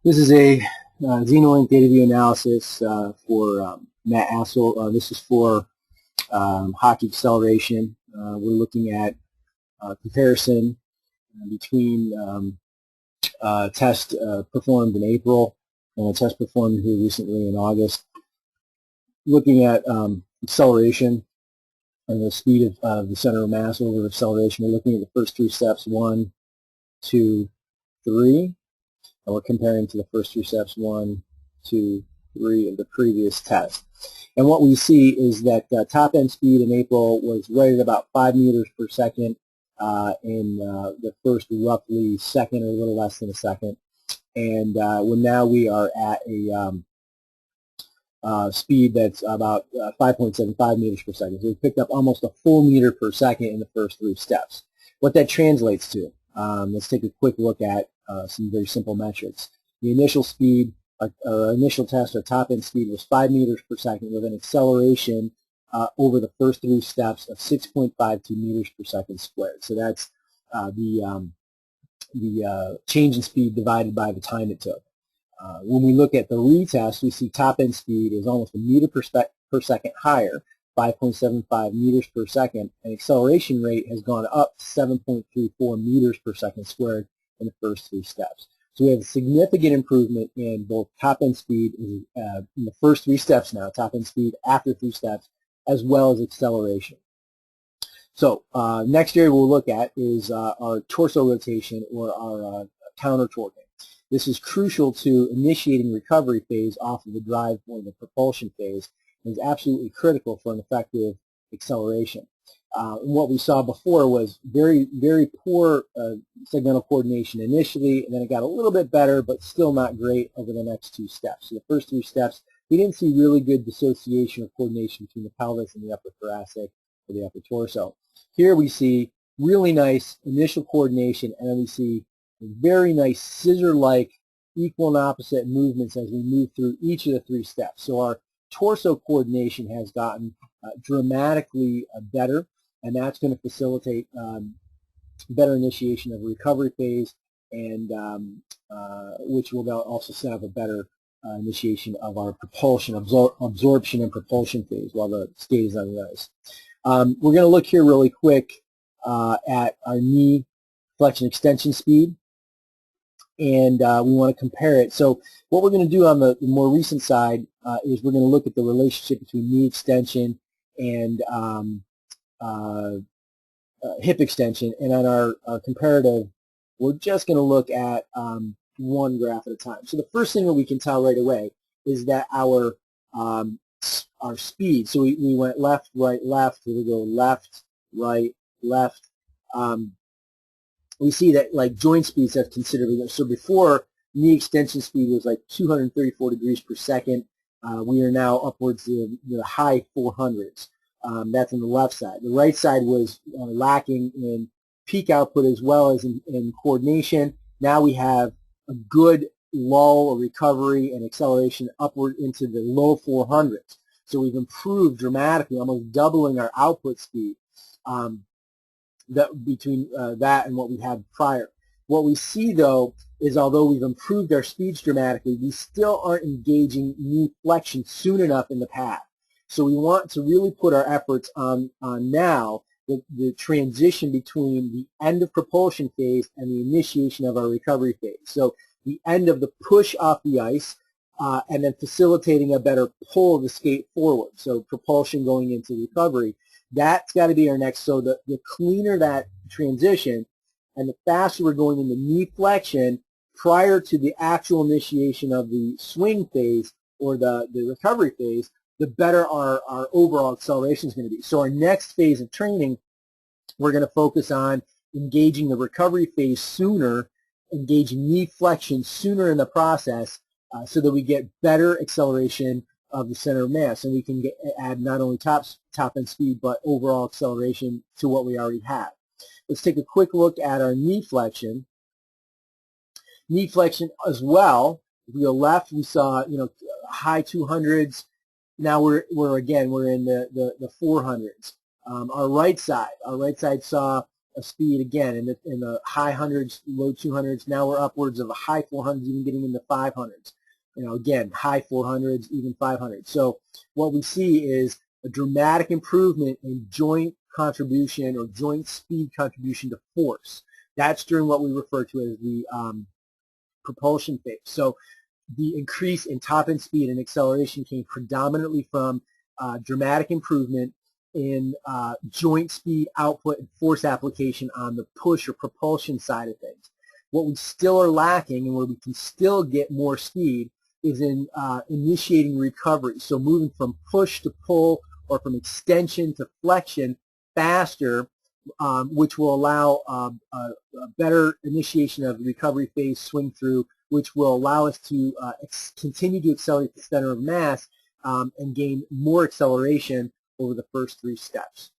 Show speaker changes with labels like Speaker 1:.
Speaker 1: This is a Xenolink data view analysis for MattAstleRe. This is for hockey acceleration. We're looking at comparison between a test performed in April and a test performed here recently in August. Looking at acceleration and the speed of the center of mass over acceleration. We're looking at the first three steps, 1, 2, 3. And we're comparing to the first three steps, 1, 2, 3 of the previous test. And what we see is that top end speed in April was right at about 5 meters per second in the first roughly second or a little less than a second. And now we are at a speed that's about 5.75 meters per second. So we picked up almost a full meter per second in the first three steps. What that translates to, let's take a quick look at some very simple metrics. The initial speed, our initial test, our top end speed was 5 meters per second with an acceleration over the first three steps of 6.52 meters per second squared. So that's the change in speed divided by the time it took. When we look at the retest, we see top end speed is almost a meter per second higher, 5.75 meters per second, and acceleration rate has gone up 7.34 meters per second squared in the first three steps. So we have a significant improvement in both top end speed in the first three steps now, top end speed after three steps, as well as acceleration. So next area we'll look at is our torso rotation or our counter torquing. This is crucial to initiating recovery phase off of the drive or the propulsion phase and is absolutely critical for an effective acceleration. And what we saw before was very, very poor segmental coordination initially, and then it got a little bit better, but still not great over the next two steps. So the first three steps, we didn't see really good dissociation or coordination between the pelvis and the upper thoracic or the upper torso. Here we see really nice initial coordination, and then we see very nice scissor-like equal and opposite movements as we move through each of the three steps. So our torso coordination has gotten dramatically better, and that's going to facilitate better initiation of recovery phase, and which will also set up a better initiation of our propulsion, absorption and propulsion phase while the skate is on the ice. We're going to look here really quick at our knee flexion extension speed, and we want to compare it. So what we're going to do on the more recent side is we're going to look at the relationship between knee extension and hip extension, and on our comparative, we're just going to look at one graph at a time. So the first thing that we can tell right away is that our speed, so we went left, right, left, we go left, right, left. We see that like joint speeds have considerably. So before, knee extension speed was like 234 degrees per second. We are now upwards to the high 400s. That's on the left side. The right side was lacking in peak output as well as in coordination. Now we have a good lull, a recovery, and acceleration upward into the low 400s. So we've improved dramatically, almost doubling our output speed between that and what we had prior. What we see, though, is although we've improved our speeds dramatically, we still aren't engaging knee flexion soon enough in the path. So we want to really put our efforts on now the transition between the end of propulsion phase and the initiation of our recovery phase. So the end of the push off the ice and then facilitating a better pull of the skate forward. So propulsion going into recovery. That's got to be our next. So the cleaner that transition and the faster we're going into knee flexion prior to the actual initiation of the swing phase or the recovery phase, the better our overall acceleration is going to be. So our next phase of training, we're going to focus on engaging the recovery phase sooner, engaging knee flexion sooner in the process so that we get better acceleration of the center of mass, and we can add not only top end speed but overall acceleration to what we already have. Let's take a quick look at our knee flexion. Knee flexion as well. If we go left, we saw high 200s. Now we're in the 400s. Our right side saw a speed again in the high hundreds, low 200s. Now we're upwards of the high 400s, even getting into 500s. Again, high 400s, even 500s. So what we see is a dramatic improvement in joint contribution or joint speed contribution to force. That's during what we refer to as the propulsion phase. So the increase in top end speed and acceleration came predominantly from dramatic improvement in joint speed output and force application on the push or propulsion side of things. What we still are lacking and where we can still get more speed is in initiating recovery. So moving from push to pull or from extension to flexion faster, which will allow a better initiation of the recovery phase swing through, which will allow us to continue to accelerate the center of mass and gain more acceleration over the first three steps.